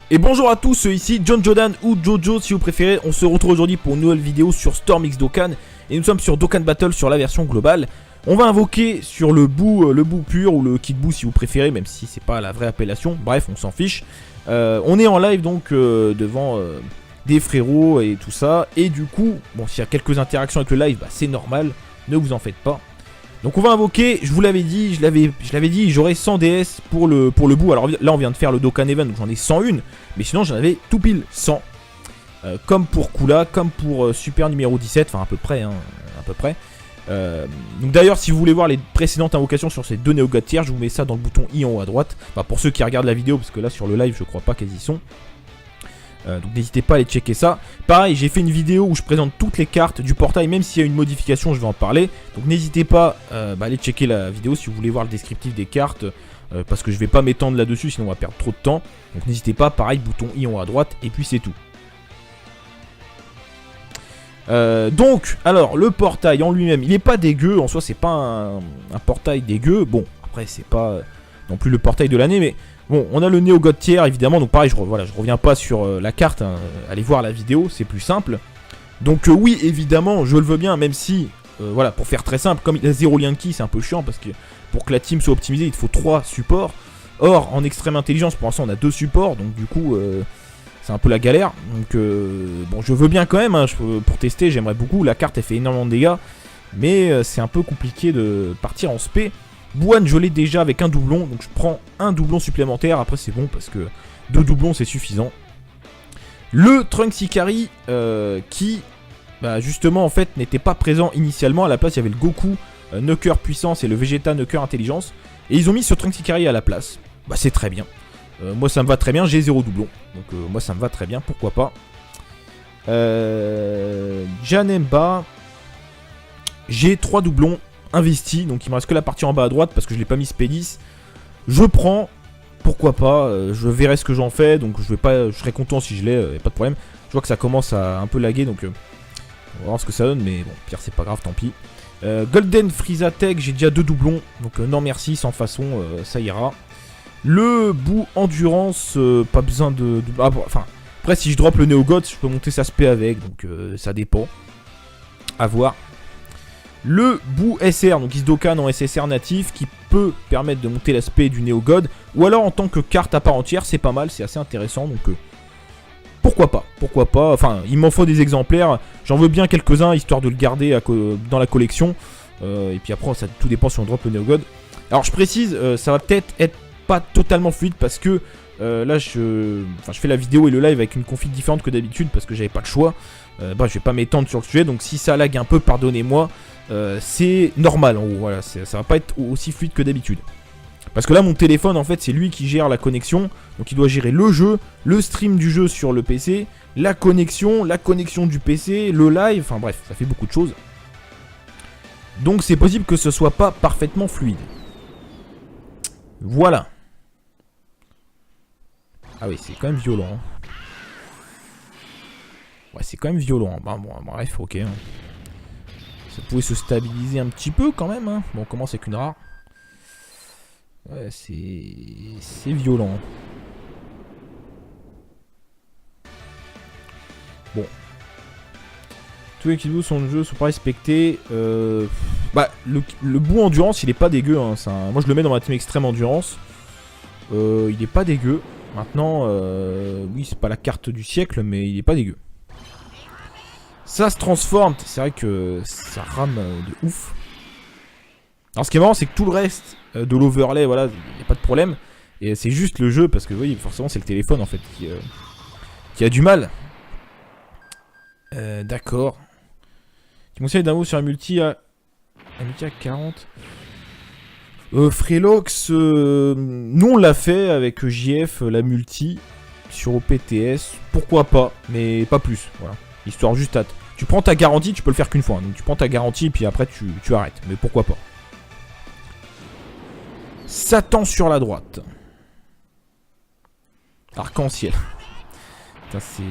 Et bonjour à tous, ici John Jordan ou Jojo si vous préférez. On se retrouve aujourd'hui pour une nouvelle vidéo sur Storm X Dokkan. Et nous sommes sur Dokkan Battle sur la version globale. On va invoquer sur le bout pur ou le kit bout si vous préférez, même si c'est pas la vraie appellation. Bref, on s'en fiche. On est en live donc devant des frérots et tout ça. Et du coup, bon, s'il y a quelques interactions avec le live, bah, c'est normal, ne vous en faites pas. Donc on va invoquer, je vous l'avais dit, je l'avais dit, j'aurai 100 DS pour le bout. Alors là on vient de faire le Dokkan Event, donc j'en ai 101, mais sinon j'en avais tout pile 100. Comme pour Kula, comme pour Super numéro 17, enfin à peu près, hein, à peu près. Donc d'ailleurs si vous voulez voir les précédentes invocations sur ces deux Néo-God tiers, je vous mets ça dans le bouton I en haut à droite. Enfin, pour ceux qui regardent la vidéo, parce que là sur le live je crois pas qu'elles y sont. Donc n'hésitez pas à aller checker ça. Pareil, j'ai fait une vidéo où je présente toutes les cartes du portail, même s'il y a une modification, je vais en parler. Donc n'hésitez pas à aller checker la vidéo si vous voulez voir le descriptif des cartes, parce que je vais pas m'étendre là-dessus, sinon on va perdre trop de temps. Donc n'hésitez pas, pareil, bouton I en haut à droite, et puis c'est tout. Donc, alors, le portail en lui-même, il est pas dégueu, en soi c'est pas un portail dégueu. Bon, après c'est pas non plus le portail de l'année, mais... Bon, on a le Néo-God tiers évidemment, donc pareil, je reviens pas sur la carte, hein, allez voir la vidéo, c'est plus simple. Donc oui, évidemment, je le veux bien, même si, voilà, pour faire très simple, comme il a 0 lien de ki, c'est un peu chiant, parce que pour que la team soit optimisée, il faut 3 supports. Or, en extrême intelligence, pour l'instant, on a 2 supports, donc du coup, c'est un peu la galère. Donc, bon, je veux bien quand même, hein, pour tester, j'aimerais beaucoup, la carte, elle fait énormément de dégâts, mais c'est un peu compliqué de partir en spé. Bouane, je l'ai déjà avec un doublon, donc je prends un doublon supplémentaire, après c'est bon parce que 2 doublons c'est suffisant. Le Trunks Ikari qui, bah, justement en fait n'était pas présent initialement, à la place il y avait le Goku Knocker puissance et le Vegeta Knocker intelligence, et ils ont mis ce Trunks Ikari à la place. Bah c'est très bien, moi ça me va très bien, j'ai 0 doublon, donc moi ça me va très bien, pourquoi pas. Janemba, j'ai 3 doublons investi, donc il me reste que la partie en bas à droite parce que je l'ai pas mis Spédis. Je prends, pourquoi pas, je verrai ce que j'en fais, donc je serai content si je l'ai, pas de problème. Je vois que ça commence à un peu laguer, donc on va voir ce que ça donne, mais bon, pire c'est pas grave, tant pis. Golden Frieza Tech, j'ai déjà 2 doublons, donc non merci, sans façon, ça ira. Le bout endurance, pas besoin de... Enfin, après si je drop le Néo-God, je peux monter sa spé avec, donc ça dépend. À voir. Le bout SR, donc Isdokan en SSR natif, qui peut permettre de monter l'aspect du Néo-God, ou alors en tant que carte à part entière, c'est pas mal, c'est assez intéressant, donc pourquoi pas, enfin il m'en faut des exemplaires, j'en veux bien quelques-uns, histoire de le garder dans la collection, et puis après ça tout dépend si on drop le Néo-God. Alors je précise, ça va peut-être être pas totalement fluide, parce que là je fais la vidéo et le live avec une config différente que d'habitude, parce que j'avais pas le choix. Bref, je vais pas m'étendre sur le sujet, donc si ça lag un peu, pardonnez-moi. C'est normal en gros, voilà, ça va pas être aussi fluide que d'habitude. Parce que là mon téléphone en fait c'est lui qui gère la connexion, donc il doit gérer le jeu, le stream du jeu sur le PC, la connexion du PC, le live, enfin bref, ça fait beaucoup de choses. Donc c'est possible que ce soit pas parfaitement fluide. Voilà. Ah oui, c'est quand même violent. Hein. Ouais, c'est quand même violent. Bah, bon, bref, ok. Hein. Ça pouvait se stabiliser un petit peu quand même. Hein. Bon, on commence avec une rare. Ouais, c'est violent. Bon. Tous les killboosts sont le jeu sont pas respectés. Bah, le bout endurance, il est pas dégueu. Hein. Moi, je le mets dans ma team extrême endurance. Il est pas dégueu. Maintenant, oui, c'est pas la carte du siècle, mais il est pas dégueu. Ça se transforme, c'est vrai que ça rame de ouf. Alors ce qui est marrant, c'est que tout le reste de l'overlay, voilà, il n'y a pas de problème. Et c'est juste le jeu, parce que oui, forcément c'est le téléphone en fait qui a du mal. D'accord. Tu me conseilles d'un mot sur un multi à 40. Freelox, nous on l'a fait avec JF, la multi, sur OPTS. Pourquoi pas, mais pas plus, voilà. Histoire juste à... Tu prends ta garantie, tu peux le faire qu'une fois. Hein. Donc tu prends ta garantie et puis après tu arrêtes. Mais pourquoi pas. Satan sur la droite. Arc-en-ciel. Putain, c'est...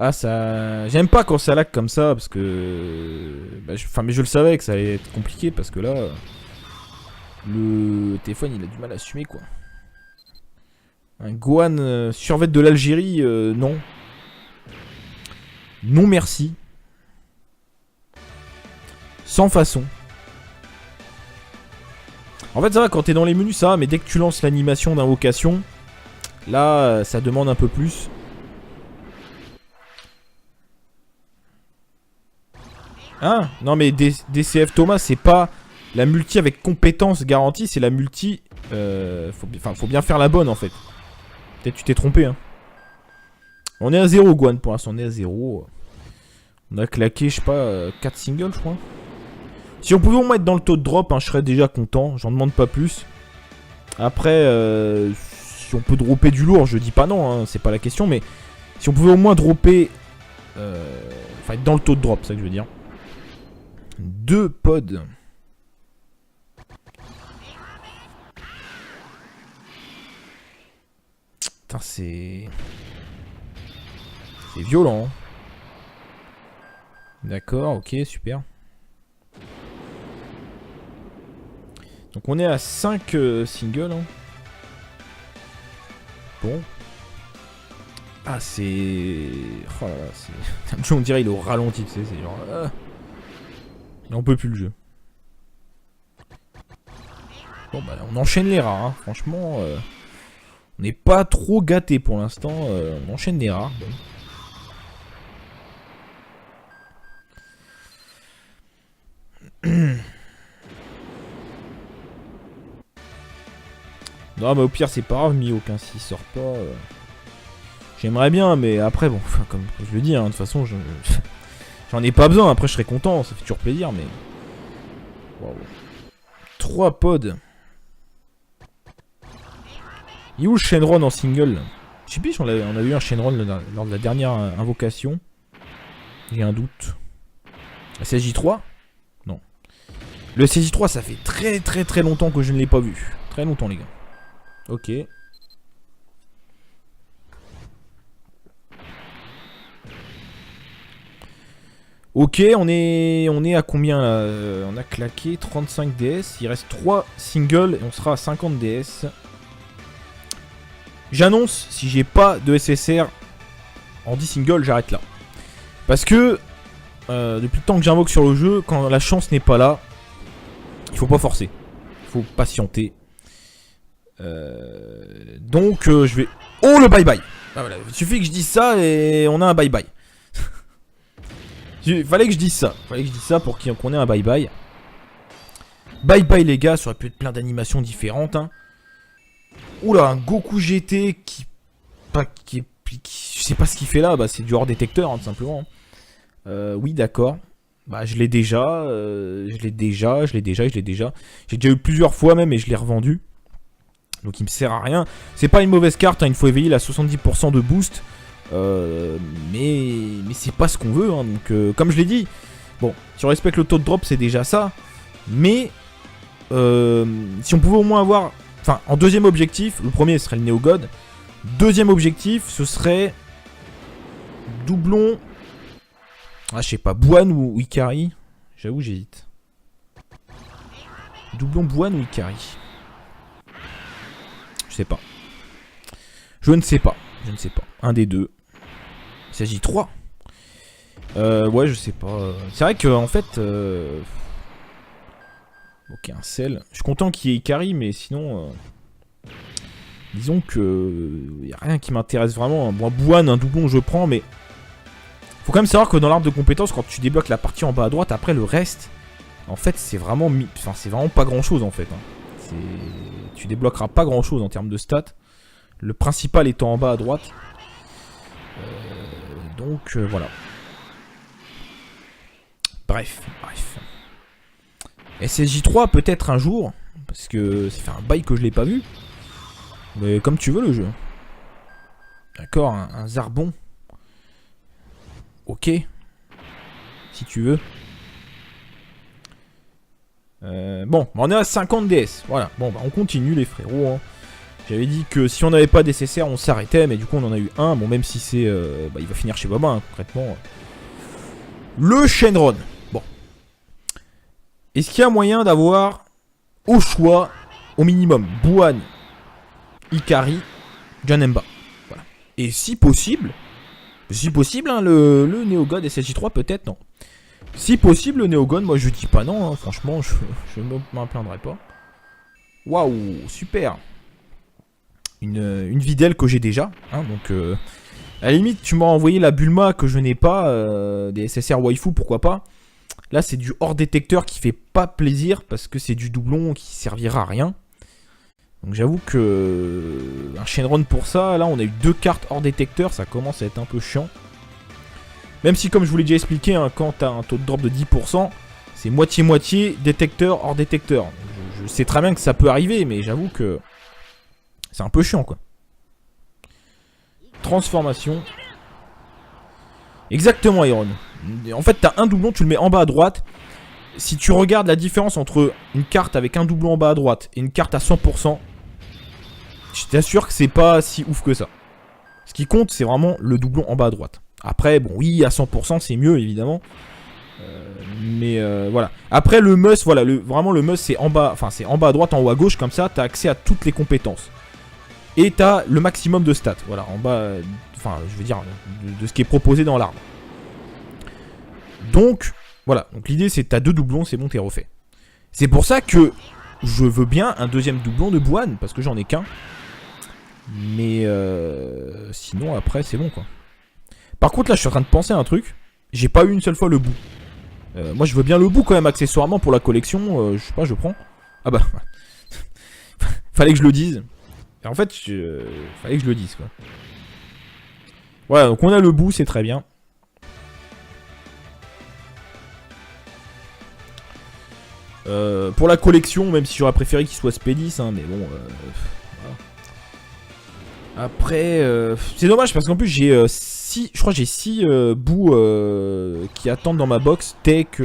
Ah, ça... J'aime pas quand ça lag comme ça, parce que... Bah, mais je le savais que ça allait être compliqué, parce que là... Le téléphone, il a du mal à assumer, quoi. Un Gohan survêt de l'Algérie, non. Non merci. Sans façon. En fait ça va quand t'es dans les menus ça va, mais dès que tu lances l'animation d'invocation, là ça demande un peu plus. Hein? Non mais DCF Thomas c'est pas la multi avec compétence garantie, c'est la multi... faut bien faire la bonne en fait. Peut-être tu t'es trompé hein. On est à 0 Gohan pour l'instant, on est à 0. On a claqué je sais pas 4 singles je crois. Si on pouvait au moins être dans le taux de drop, hein, je serais déjà content, j'en demande pas plus. Après, si on peut dropper du lourd, je dis pas non, hein, c'est pas la question, mais si on pouvait au moins dropper... Enfin être dans le taux de drop, c'est ça que je veux dire. 2 pods. Putain, c'est violent. Hein. D'accord, ok, super. Donc on est à 5 singles. Hein. Bon. Ah, c'est... Oh là là, c'est... On dirait il est au ralenti, tu sais, c'est genre... Il en peut plus le jeu. Bon bah on enchaîne les rats, hein. Franchement... on n'est pas trop gâté pour l'instant, on enchaîne les rats. Bon. Non mais au pire c'est pas grave, Mihawk, hein, s'il sort pas... J'aimerais bien, mais après bon, comme je le dis, hein, de toute façon j'en ai pas besoin, après je serais content, ça fait toujours plaisir, mais... Wow. 3 pods. Il est où le Shenron en single? Je sais plus si on a eu un Shenron lors de la dernière invocation. J'ai un doute. La CJ3? Non. Le CJ3 ça fait très longtemps que je ne l'ai pas vu. Très longtemps les gars. Ok. Ok, on est à combien là? On a claqué 35 DS. Il reste 3 singles et on sera à 50 DS. J'annonce, si j'ai pas de SSR en 10 singles, j'arrête là. Parce que depuis le temps que j'invoque sur le jeu, quand la chance n'est pas là, il faut pas forcer. Il faut patienter. Donc je vais... Oh le bye bye. Ah, voilà. Il suffit que je dise ça et on a un bye bye. Fallait que je dise ça. Fallait que je dise ça pour qu'on ait un bye bye. Bye bye les gars, ça aurait pu être plein d'animations différentes. Hein. Oula, un Goku GT qui... Je sais pas ce qu'il fait là, bah c'est du hors détecteur hein, tout simplement. Oui d'accord. Bah je l'ai déjà, je l'ai déjà. J'ai déjà eu plusieurs fois même et je l'ai revendu. Donc il me sert à rien. C'est pas une mauvaise carte, hein, il faut éveiller la 70% de boost. Mais c'est pas ce qu'on veut. Hein, donc comme je l'ai dit, bon, si on respecte le taux de drop, c'est déjà ça. Mais si on pouvait au moins avoir... Enfin, en deuxième objectif, le premier serait le Neo God. Deuxième objectif, ce serait... Doublon... Ah, je sais pas, Buan ou Ikari. J'avoue, j'hésite. Doublon Buan ou Ikari. Je sais pas. Je ne sais pas. Je ne sais pas. Un des deux. Il s'agit 3. Ouais, je sais pas. C'est vrai que en fait... Ok, un sel. Je suis content qu'il y ait Ikari, mais sinon... Disons que... Il n'y a rien qui m'intéresse vraiment. Bon, Buan, un doublon, je prends, mais... Faut quand même savoir que dans l'arbre de compétences, quand tu débloques la partie en bas à droite, après le reste... En fait, c'est vraiment... Enfin, c'est vraiment pas grand-chose, en fait. Hein. Tu débloqueras pas grand-chose en termes de stats. Le principal étant en bas à droite. Donc, voilà. Bref. SSJ3 peut-être un jour, parce que ça fait un bail que je l'ai pas vu. Mais comme tu veux le jeu. D'accord, un Zarbon. Ok. Si tu veux. Bon, on est à 50 DS. Voilà, bon, bah, on continue les frérots. Hein. J'avais dit que si on n'avait pas d'SSR, on s'arrêtait, mais du coup on en a eu un. Bon, même si c'est... bah, il va finir chez Boba, hein, concrètement. Le Shenron. Bon. Est-ce qu'il y a moyen d'avoir, au choix, au minimum, Buan, Ikari, Janemba. Voilà. Et si possible, hein, le Néogod SSJ3 peut-être, non. Si possible, le Néogod, moi je dis pas non, hein, franchement, je m'en plaindrai pas. Waouh, super. Une Videl que j'ai déjà, hein, donc à la limite tu m'as envoyé la Bulma que je n'ai pas, des SSR waifu, pourquoi pas. Là c'est du hors détecteur qui fait pas plaisir parce que c'est du doublon qui servira à rien. Donc j'avoue que un Shenron pour ça, là on a eu 2 cartes hors détecteur, ça commence à être un peu chiant. Même si comme je vous l'ai déjà expliqué, hein, quand t'as un taux de drop de 10%, c'est moitié-moitié détecteur hors détecteur. Je sais très bien que ça peut arriver, mais j'avoue que c'est un peu chiant quoi. Transformation. Exactement Iron. En fait t'as un doublon, tu le mets en bas à droite. Si tu regardes la différence entre une carte avec un doublon en bas à droite et une carte à 100%, je t'assure que c'est pas si ouf que ça. Ce qui compte c'est vraiment le doublon en bas à droite. Après bon oui à 100% c'est mieux évidemment. Mais voilà. Après le must, voilà, vraiment le must c'est en bas, enfin c'est en bas à droite, en haut à gauche, comme ça t'as accès à toutes les compétences. Et t'as le maximum de stats, voilà, en bas, enfin je veux dire, de ce qui est proposé dans l'arbre. Donc, voilà, donc l'idée c'est que t'as 2 doublons, c'est bon, t'es refait. C'est pour ça que je veux bien un deuxième doublon de Buan, parce que j'en ai qu'un. Mais sinon après c'est bon quoi. Par contre là je suis en train de penser à un truc, j'ai pas eu une seule fois le bout. Moi je veux bien le bout quand même accessoirement pour la collection, je sais pas, je prends. Ah bah, fallait que je le dise. Et en fait, fallait que je le dise quoi. Voilà, donc on a le bout, c'est très bien. Pour la collection, même si j'aurais préféré qu'il soit Spédis, hein, mais bon. Voilà. Après, c'est dommage parce qu'en plus j'ai je crois que j'ai 6 bouts qui attendent dans ma box. Tech,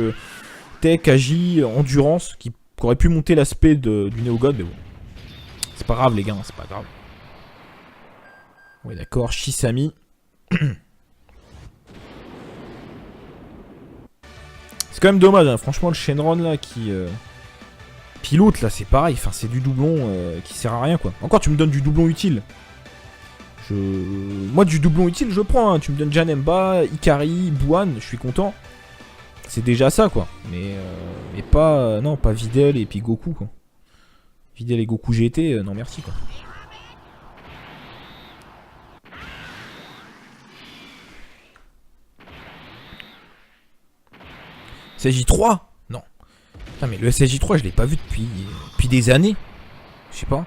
Agi, Endurance, qui auraient pu monter l'aspect du Néogod, mais bon. C'est pas grave les gars, c'est pas grave. Ouais d'accord, Shisami. C'est quand même dommage, hein. Franchement le Shenron là qui... Pilote là c'est pareil, enfin c'est du doublon qui sert à rien quoi. Encore tu me donnes du doublon utile. Moi du doublon utile je prends, hein. Tu me donnes Janemba, Ikari, Buan, je suis content. C'est déjà ça quoi. Mais pas... non pas Videl et puis Goku quoi. Videl et Goku GT, non merci quoi. SSJ3 non. Putain mais le SSJ3 je l'ai pas vu depuis des années. Je sais pas.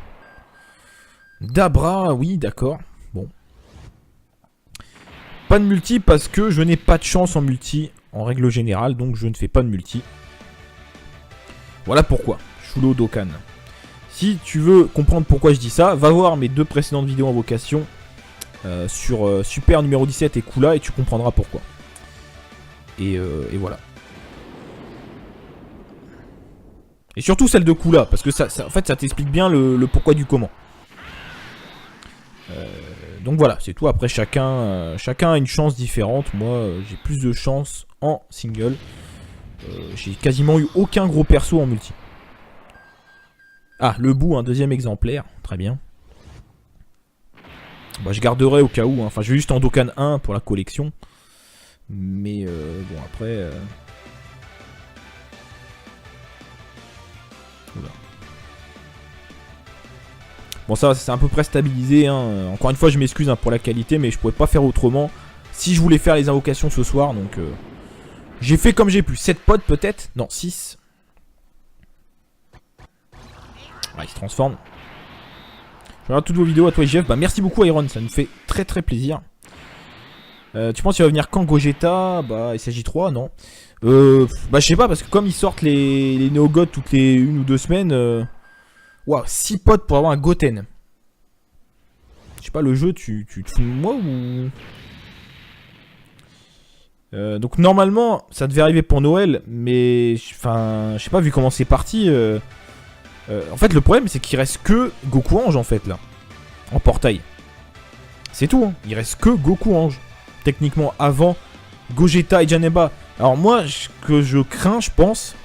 Dabra, oui d'accord. Bon. Pas de multi parce que je n'ai pas de chance en multi en règle générale, donc je ne fais pas de multi. Voilà pourquoi. Shulo Dokkan. Si tu veux comprendre pourquoi je dis ça, va voir mes 2 précédentes vidéos invocation sur Super numéro 17 et Kula et tu comprendras pourquoi. Et voilà. Et surtout celle de Kula, parce que ça en fait ça t'explique bien le pourquoi du comment. Donc voilà, c'est tout. Après chacun a une chance différente. Moi j'ai plus de chance en single. J'ai quasiment eu aucun gros perso en multi. Ah, le bout, un deuxième exemplaire. Très bien. Bah, je garderai au cas où. Hein. Enfin, je vais juste en Dokkan 1 pour la collection. Mais bon, après... Oula. Bon, ça, c'est à peu près stabilisé. Hein. Encore une fois, je m'excuse hein, pour la qualité, mais je pouvais pas faire autrement. Si je voulais faire les invocations ce soir, donc... j'ai fait comme j'ai pu. 7 pods peut-être. Non, 6. Ah, il se transforme. Je regarde toutes vos vidéos à toi et Jeff. Bah merci beaucoup Iron, ça nous fait très très plaisir. Tu penses qu'il va venir quand Gogeta? Bah il s'agit 3, non. Bah je sais pas parce que comme ils sortent les Néogods toutes les 1 ou 2 semaines. Waouh, 6 potes pour avoir un Goten. Je sais pas, le jeu tu te fous de moi ou... donc normalement ça devait arriver pour Noël. Mais enfin je sais pas vu comment c'est parti. En fait le problème c'est qu'il reste que Goku Ange en fait là. En portail. C'est tout hein. Il reste que Goku Ange. Techniquement avant Gogeta et Janemba. Alors moi ce que je crains je pense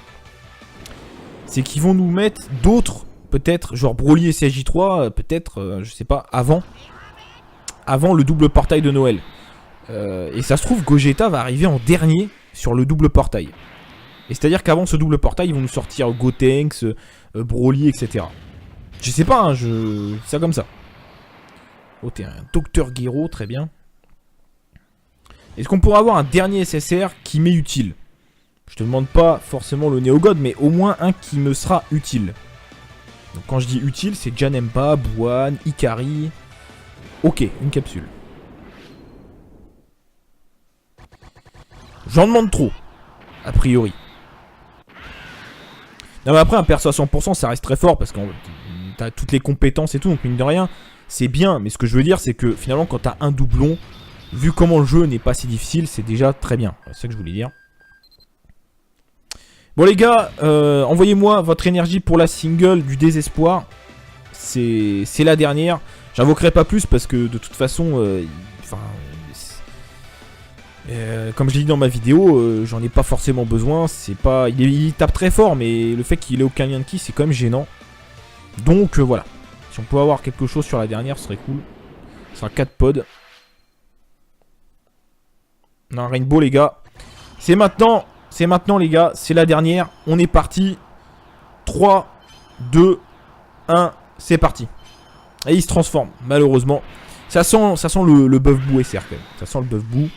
c'est qu'ils vont nous mettre d'autres peut-être genre Broly et CJ3 peut-être je sais pas avant. avant le double portail de Noël. Et ça se trouve, Gogeta va arriver en dernier sur le double portail. Et c'est-à-dire qu'avant ce double portail, ils vont nous sortir Gotenks, Broly, etc. Je sais pas, hein, je dis ça comme ça. Oh, t'es un Docteur Gero, très bien. Est-ce qu'on pourrait avoir un dernier SSR qui m'est utile? Je te demande pas forcément le Néogod, mais au moins un qui me sera utile. Donc quand je dis utile, c'est Janemba, Buan, Ikari. Ok, une capsule. J'en demande trop, a priori. Non mais après un perso à 100% ça reste très fort parce que t'as toutes les compétences et tout, donc mine de rien, c'est bien. Mais ce que je veux dire c'est que finalement quand t'as un doublon, vu comment le jeu n'est pas si difficile, c'est déjà très bien. C'est ça que je voulais dire. Bon les gars, envoyez-moi votre énergie pour la single du désespoir. C'est la dernière. J'invoquerai pas plus parce que de toute façon, comme je l'ai dit dans ma vidéo, j'en ai pas forcément besoin. C'est pas, il tape très fort, mais le fait qu'il ait aucun lien de ki, c'est quand même gênant. Donc voilà. Si on peut avoir quelque chose sur la dernière, ce serait cool. Ce sera 4 pods. Non, Rainbow les gars. C'est maintenant. C'est maintenant les gars. C'est la dernière. On est parti. 3, 2, 1. C'est parti. Et il se transforme, malheureusement. Ça sent le buff boue SR quand même. Ça sent le buff boue.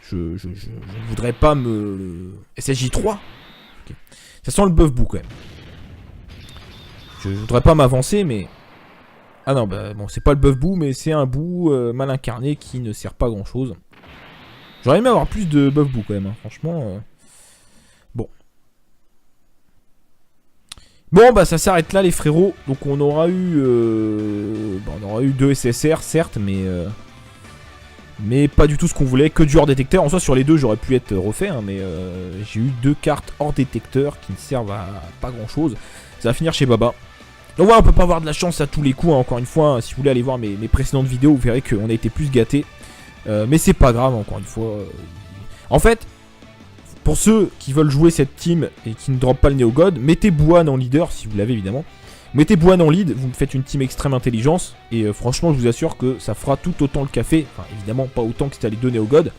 Je ne voudrais pas me... SSJ3 okay. Ça sent le buff boue quand même. Je voudrais pas m'avancer, mais... Ah non, bah bon, c'est pas le buff boue, mais c'est un boue mal incarné qui ne sert pas à grand chose. J'aurais aimé avoir plus de buff boue quand même, hein. Franchement. Bon. Bon, bah ça s'arrête là les frérots. Donc on aura eu... on aura eu 2 SSR, certes, mais pas du tout ce qu'on voulait, que du hors détecteur. En soi, sur les deux, j'aurais pu être refait, hein, mais j'ai eu 2 cartes hors détecteur qui ne servent à pas grand chose. Ça va finir chez Baba. Donc voilà, on peut pas avoir de la chance à tous les coups, hein. Encore une fois, hein, si vous voulez aller voir mes précédentes vidéos, vous verrez qu'on a été plus gâtés. Mais c'est pas grave, encore une fois. En fait, pour ceux qui veulent jouer cette team et qui ne drop pas le Néogod, mettez Buan en leader, si vous l'avez évidemment. Mettez Buan en lead, vous me faites une team extrême intelligence. Et franchement, je vous assure que ça fera tout autant le café. Enfin, évidemment, pas autant que si t'as les 2 Néogod.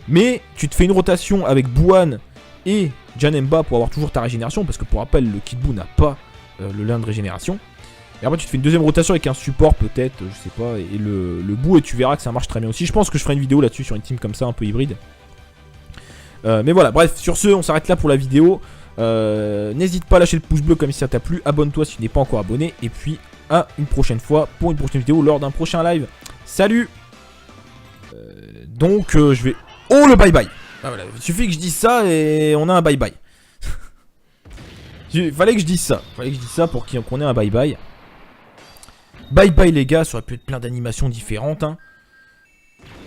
Mais tu te fais une rotation avec Buan et Janemba pour avoir toujours ta régénération. Parce que pour rappel, le Kid Buu n'a pas le lien de régénération. Et après, tu te fais une deuxième rotation avec un support, peut-être, je sais pas. Et le Buu, et tu verras que ça marche très bien aussi. Je pense que je ferai une vidéo là-dessus sur une team comme ça, un peu hybride. Mais voilà, bref, sur ce, on s'arrête là pour la vidéo. N'hésite pas à lâcher le pouce bleu comme si ça t'a plu. Abonne-toi si tu n'es pas encore abonné. Et puis à une prochaine fois pour une prochaine vidéo lors d'un prochain live. Salut. Donc je vais... Oh le bye bye. Ah, voilà. Il suffit que je dise ça et on a un bye bye. Fallait que je dise ça. Fallait que je dise ça pour qu'on ait un bye bye. Bye bye les gars. Ça aurait pu être plein d'animations différentes, hein.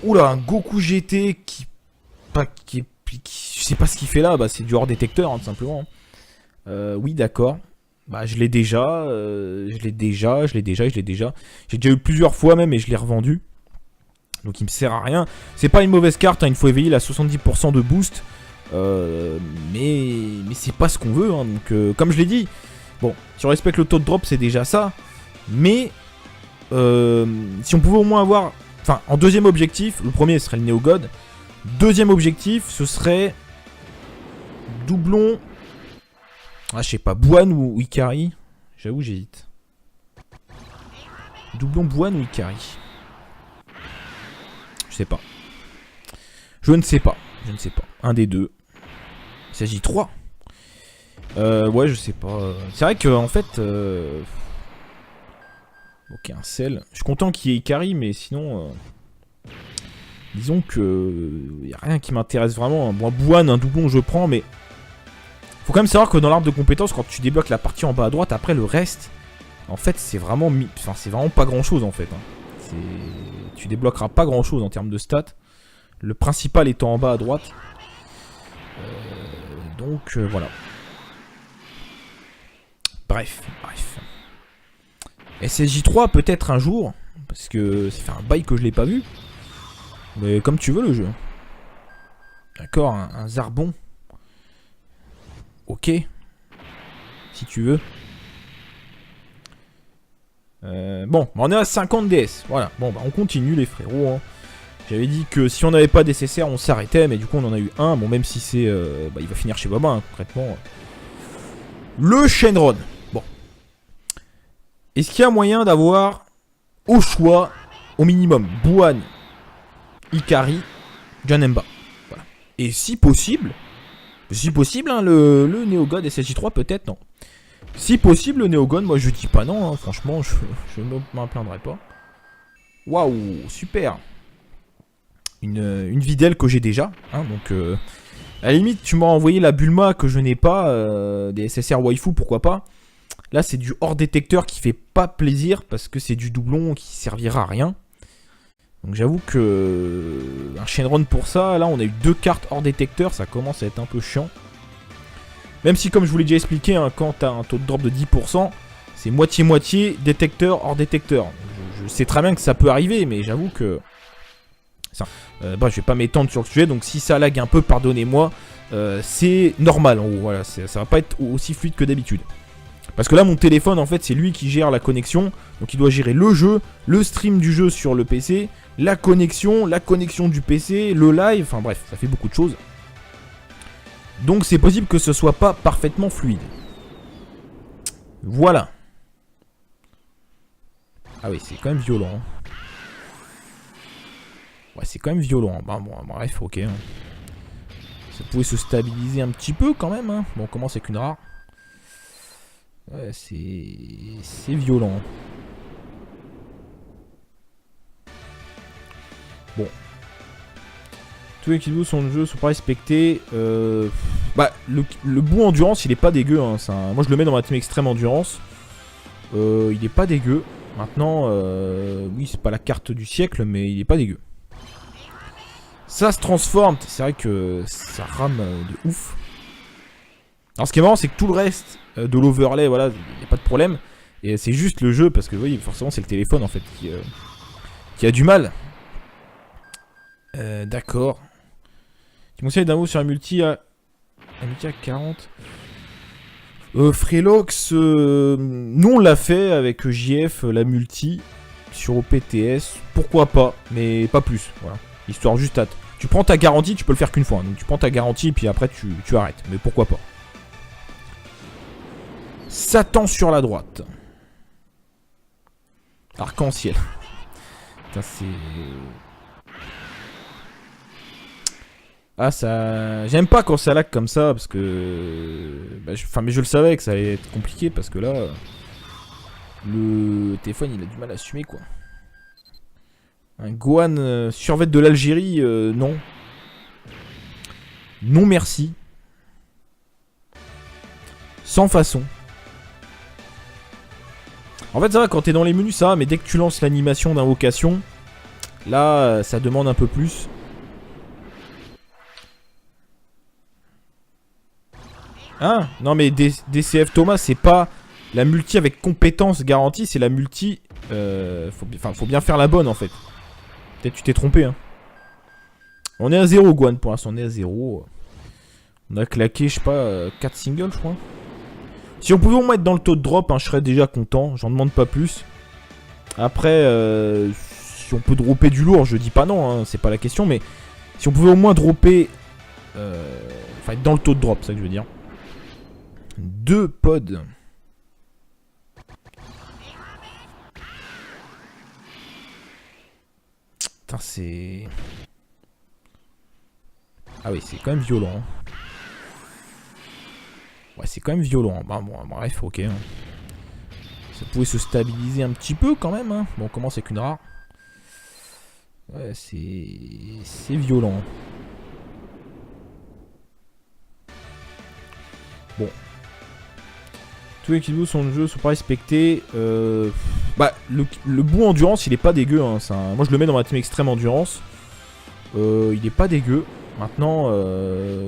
Oula, un Goku GT qui je sais pas ce qu'il fait là, bah c'est du hors détecteur, hein, tout simplement. Oui, d'accord. Bah je l'ai déjà, je l'ai déjà. J'ai déjà eu plusieurs fois même et je l'ai revendu. Donc il me sert à rien. C'est pas une mauvaise carte, hein, il faut éveiller la 70% de boost. Mais c'est pas ce qu'on veut, hein, donc comme je l'ai dit, bon, si on respecte le taux de drop, c'est déjà ça. Mais si on pouvait au moins avoir... Enfin, en deuxième objectif, le premier serait le Néogod. Deuxième objectif, ce serait... Doublon... Ah, je sais pas, Buan ou Ikari. J'avoue, j'hésite. Doublon Buan ou Ikari. Je sais pas. Je ne sais pas. Un des deux. Il s'agit 3. Ouais, je sais pas. C'est vrai que en fait... Ok, un sel. Je suis content qu'il y ait Ikari, mais sinon... Disons que... Il n'y a rien qui m'intéresse vraiment. Bon, Buan, un doublon, je prends, mais... Faut quand même savoir que dans l'arbre de compétences, quand tu débloques la partie en bas à droite, après le reste... En fait, c'est vraiment... Enfin, c'est vraiment pas grand-chose, en fait. Hein. Tu débloqueras pas grand-chose en termes de stats. Le principal étant en bas à droite. Donc, voilà. Bref. SSJ3 peut-être un jour, parce que ça fait un bail que je l'ai pas vu. Mais comme tu veux le jeu. D'accord, un Zarbon. Ok. Si tu veux. Bon, on est à 50 DS. Voilà, bon, bah on continue les frérots. Hein. J'avais dit que si on n'avait pas DCSR, on s'arrêtait, mais du coup on en a eu un. Bon, même si c'est... bah, il va finir chez Boba, hein, concrètement. Le Shenron. Bon. Est-ce qu'il y a moyen d'avoir, au choix, au minimum, Buwan, Ikari, Janemba. Voilà. Et si possible, hein, le Neogod SSJ3 peut-être, non. Si possible, le Neogod, moi je dis pas non, hein, franchement, je ne m'en plaindrai pas. Waouh, super. Une Videl que j'ai déjà, hein, donc à la limite, tu m'as envoyé la Bulma que je n'ai pas, des SSR waifu, pourquoi pas. Là, c'est du hors détecteur qui fait pas plaisir parce que c'est du doublon qui servira à rien. Donc j'avoue que un Shenron pour ça, là on a eu 2 cartes hors détecteur, ça commence à être un peu chiant. Même si comme je vous l'ai déjà expliqué, hein, quand t'as un taux de drop de 10%, c'est moitié-moitié détecteur hors détecteur. Je sais très bien que ça peut arriver, mais j'avoue que... bah, je vais pas m'étendre sur le sujet, donc si ça lag un peu, pardonnez-moi. C'est normal en haut, voilà, ça va pas être aussi fluide que d'habitude. Parce que là mon téléphone en fait c'est lui qui gère la connexion. Donc il doit gérer le jeu, le stream du jeu sur le PC, la connexion du PC, le live, enfin bref, ça fait beaucoup de choses. Donc c'est possible que ce soit pas parfaitement fluide. Voilà. Ah oui, c'est quand même violent. Hein. Ouais, c'est quand même violent. Bah, bon, bref, ok. Hein. Ça pouvait se stabiliser un petit peu quand même. Hein. Bon, on commence avec une rare. Ouais, c'est violent. Bon. Tous les kills sont de jeu sont pas respectés. Bah, le bout endurance, il est pas dégueu. Hein. Moi, je le mets dans ma team extrême endurance. Il est pas dégueu. Maintenant, oui, c'est pas la carte du siècle, mais il est pas dégueu. Ça se transforme. C'est vrai que ça rame de ouf. Alors, ce qui est marrant, c'est que tout le reste de l'overlay, voilà, il n'y a pas de problème. Et c'est juste le jeu, parce que, oui, forcément, c'est le téléphone, en fait, qui a du mal. D'accord. Tu conseilles d'un mot sur un multi à 40. Freelox, nous on l'a fait avec JF, la multi sur OPTS. Pourquoi pas, mais pas plus. Voilà. Histoire juste à... Tu prends ta garantie, tu peux le faire qu'une fois. Hein. Donc tu prends ta garantie et puis après tu arrêtes. Mais pourquoi pas. Satan sur la droite. Arc-en-ciel. Putain, c'est... Ah, ça... J'aime pas quand ça lag comme ça, parce que... Bah, mais je le savais que ça allait être compliqué, parce que là... Le téléphone, il a du mal à assumer, quoi. Un Gohan survêt de l'Algérie, non. Non merci. Sans façon. En fait, ça va, quand t'es dans les menus, ça va, mais dès que tu lances l'animation d'invocation, là, ça demande un peu plus. Ah, non mais DCF Thomas, c'est pas la multi avec compétence garantie, c'est la multi... faut bien faire la bonne, en fait. Peut-être tu t'es trompé, hein. On est à 0, Gohan, pour l'instant, on est à 0. On a claqué, je sais pas, 4 singles, je crois. Si on pouvait au moins être dans le taux de drop, hein, je serais déjà content. J'en demande pas plus. Après, si on peut dropper du lourd, je dis pas non, hein, c'est pas la question. Mais si on pouvait au moins dropper... Enfin, être dans le taux de drop, c'est ça que je veux dire. 2 pods. Putain, c'est... Ah oui, c'est quand même violent. Hein. Ouais, c'est quand même violent. Bah, bon, bref, ok. Hein. Ça pouvait se stabiliser un petit peu quand même. Hein. Bon, on commence avec une rare. Ouais, c'est violent. Bon. Tous les kills sont de jeu sont pas respectés. Bah, le bout endurance, il est pas dégueu. Hein. Moi, je le mets dans ma team extrême endurance. Il est pas dégueu. Maintenant,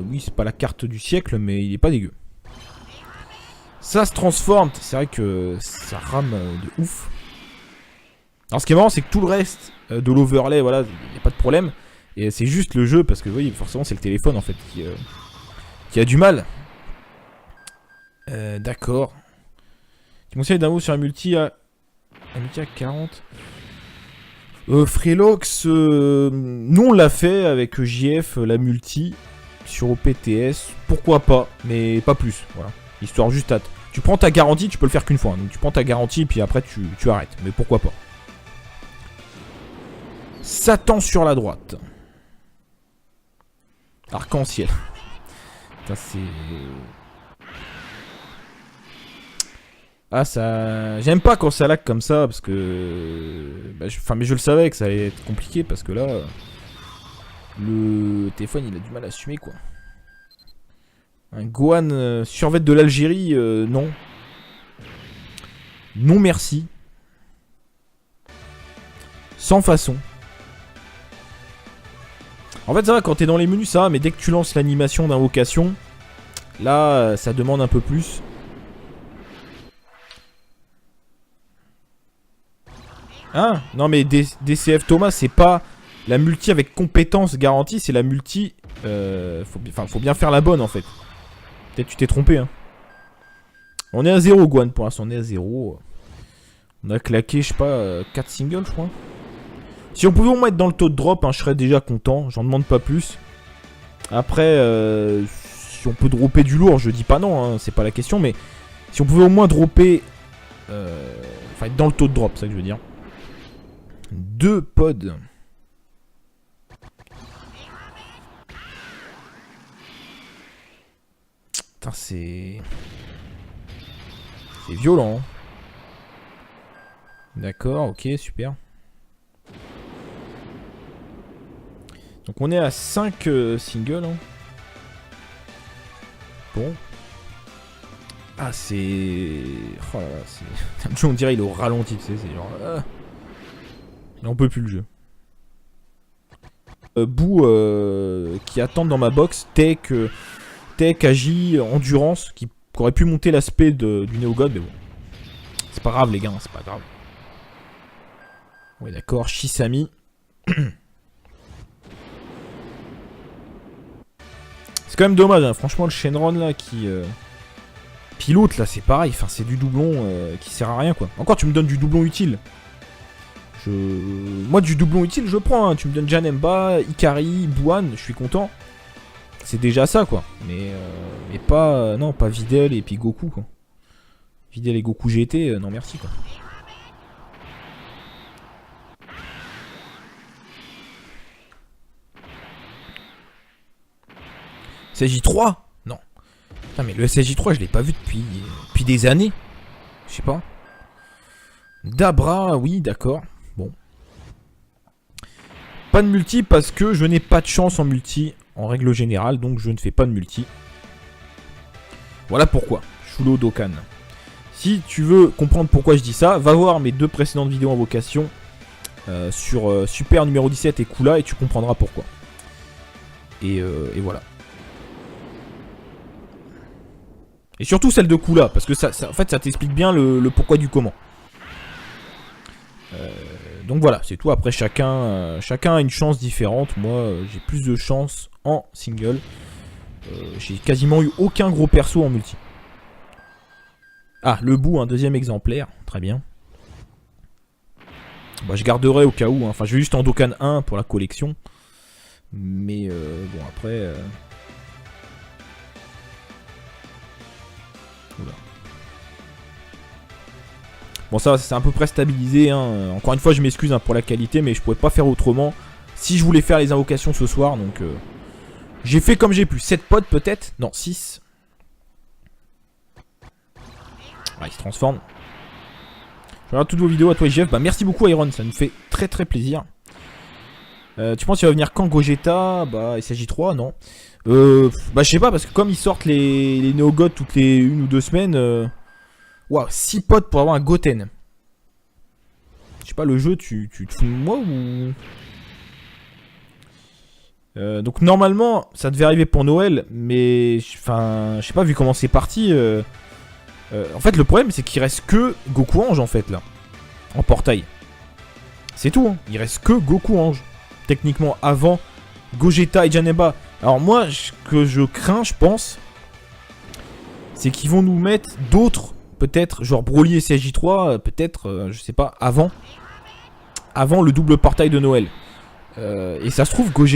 oui, c'est pas la carte du siècle, mais il est pas dégueu. Ça se transforme. C'est vrai que ça rame de ouf. Alors, ce qui est marrant, c'est que tout le reste de l'overlay, voilà, il n'y a pas de problème. Et c'est juste le jeu, parce que, oui, forcément, c'est le téléphone, en fait, qui a du mal. D'accord. Tu conseilles d'un mot sur un multi à Amica 40. Freelox, nous on l'a fait avec JF, la multi, sur OPTS, pourquoi pas, mais pas plus, voilà. Histoire juste à... Tu prends ta garantie, tu peux le faire qu'une fois, hein. Donc tu prends ta garantie, puis après tu arrêtes, mais pourquoi pas. Satan sur la droite. Arc-en-ciel. Putain, c'est... Ah, ça... J'aime pas quand ça lag comme ça, parce que... Bah, mais je le savais que ça allait être compliqué, parce que là... Le téléphone, il a du mal à assumer, quoi. Un Gohan survêt de l'Algérie, non. Non merci. Sans façon. En fait, ça va, quand t'es dans les menus, ça va, mais dès que tu lances l'animation d'invocation, là, ça demande un peu plus. Hein? Non, mais DCF Thomas, c'est pas la multi avec compétence garantie, c'est la multi... faut bien faire la bonne, en fait. Peut-être tu t'es trompé, hein. On est à 0, Gohan, pour l'instant, on est à 0. On a claqué, je sais pas, 4 singles, je crois. Si on pouvait au moins être dans le taux de drop, hein, je serais déjà content. J'en demande pas plus. Après, si on peut dropper du lourd, je dis pas non, hein, c'est pas la question. Mais si on pouvait au moins dropper... Enfin, être dans le taux de drop, c'est ça que je veux dire. 2 pods. Putain, c'est... C'est violent. Hein. D'accord, ok, super. Donc on est à 5 singles. Hein. Bon. Ah, c'est... Oh là là, c'est... On dirait il est au ralenti, tu sais, c'est genre... Il en peut plus le jeu. Boo qui attendent dans ma box, Tech, Agi, Endurance, qui aurait pu monter l'aspect du Néogod, mais bon. C'est pas grave les gars, c'est pas grave. Ouais d'accord, Shisami. C'est quand même dommage, hein. Franchement le Shenron là qui... Pilote là c'est pareil, enfin, c'est du doublon qui sert à rien quoi. Encore tu me donnes du doublon utile. Moi du doublon utile je prends, hein. Tu me donnes Janemba, Ikari, Buan, je suis content. C'est déjà ça quoi. Mais pas... non, pas Videl et puis Goku quoi. Videl et Goku GT, non merci quoi. SJ3 ? Non. Putain mais le SJ3 je l'ai pas vu depuis des années. Je sais pas. Dabra, oui d'accord. Bon. Pas de multi parce que je n'ai pas de chance en multi en règle générale, donc je ne fais pas de multi. Voilà pourquoi. Shulo Dokkan. Si tu veux comprendre pourquoi je dis ça, va voir mes 2 précédentes vidéos invocation sur Super numéro 17 et Kula et tu comprendras pourquoi. Et voilà. Et surtout celle de Kula, parce que ça en fait ça t'explique bien le pourquoi du comment. Donc voilà, c'est tout. Après chacun a une chance différente. Moi j'ai plus de chance en single. J'ai quasiment eu aucun gros perso en multi. Ah, le bout, un deuxième exemplaire. Très bien. Bah, je garderai au cas où. Hein. Enfin, je vais juste en Dokkan 1 pour la collection. Mais bon, après... Oula. Bon, ça, c'est à peu près stabilisé. Hein. Encore une fois, je m'excuse hein, pour la qualité, mais je pouvais pas faire autrement. Si je voulais faire les invocations ce soir, donc... j'ai fait comme j'ai pu. 7 pods peut-être. Non, 6. Ah, il se transforme. Je regarde toutes vos vidéos à toi et Jeff. Bah merci beaucoup Iron, ça nous fait très très plaisir. Tu penses qu'il va venir quand Gogeta? Bah il s'agit 3, non. Bah je sais pas parce que comme ils sortent les Néogods toutes les 1 ou 2 semaines. Waouh, 6 potes pour avoir un Goten. Je sais pas, le jeu tu te fous de moi ou... donc normalement ça devait arriver pour Noël, mais enfin je sais pas vu comment c'est parti. En fait le problème c'est qu'il reste que Goku Ange en fait là, en portail. C'est tout, hein. Il reste que Goku Ange. Techniquement avant Gogeta et Janemba. Alors moi ce que je crains je pense, c'est qu'ils vont nous mettre d'autres peut-être, genre Broly et CSJ3, peut-être, je sais pas, avant le double portail de Noël. Et ça se trouve, Gogeta